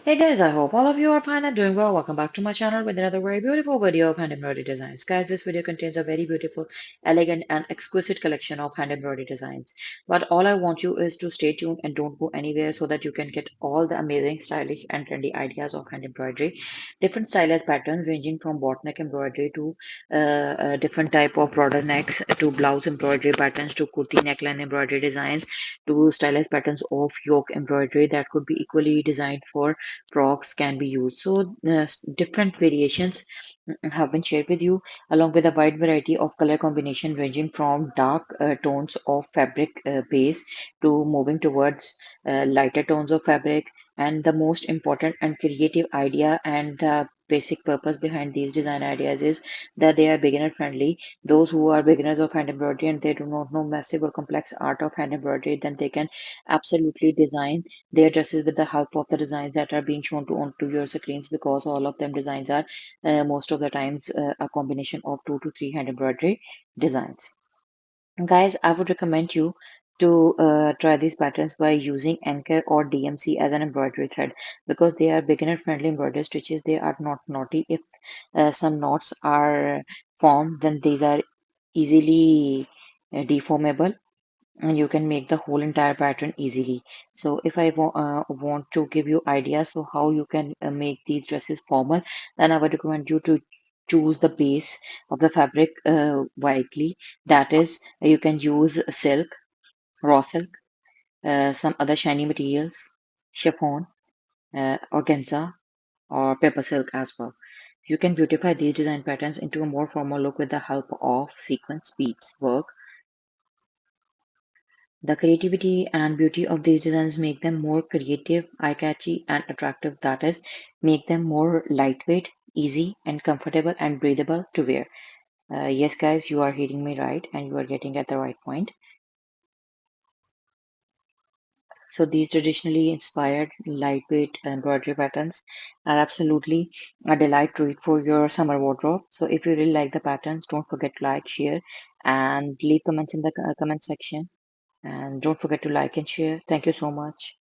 Hey guys, I hope all of you are fine and doing well. Welcome back to my channel with another very beautiful video of hand embroidery designs. Guys, this video contains a very beautiful, elegant and exquisite collection of hand embroidery designs. But all I want you is to stay tuned and don't go anywhere so that you can get all the amazing, stylish and trendy ideas of hand embroidery. Different stylized patterns ranging from bot neck embroidery to different type of broader necks to blouse embroidery patterns to kurti neckline embroidery designs to stylized patterns of yoke embroidery that could be equally designed for frocks can be used. So different variations have been shared with you along with a wide variety of color combination ranging from dark tones of fabric base to moving towards lighter tones of fabric. And the most important and creative idea and the basic purpose behind these design ideas is that they are beginner friendly. Those who are beginners of hand embroidery and they do not know massive or complex art of hand embroidery, then they can absolutely design their dresses with the help of the designs that are being shown to onto your screens, because all of them designs are most of the times a combination of 2 to 3 hand embroidery designs. Guys, I would recommend you to try these patterns by using Anchor or DMC as an embroidery thread, because they are beginner friendly embroidery stitches. They are not naughty. If some knots are formed, then these are easily deformable and you can make the whole entire pattern easily. So if I want to give you ideas of how you can make these dresses formal, then I would recommend you to choose the base of the fabric widely. That is, you can use silk, raw silk, some other shiny materials, chiffon, organza, or paper silk as well. You can beautify these design patterns into a more formal look with the help of sequence beads work. The creativity and beauty of these designs make them more creative, eye-catchy, and attractive. That is, make them more lightweight, easy, and comfortable and breathable to wear. Yes, guys, you are hearing me right, and you are getting at the right point. So these traditionally inspired lightweight embroidery patterns are absolutely a delight treat for your summer wardrobe. So if you really like the patterns, don't forget to like, share, and leave comments in the comment section. And don't forget to like and share. Thank you so much.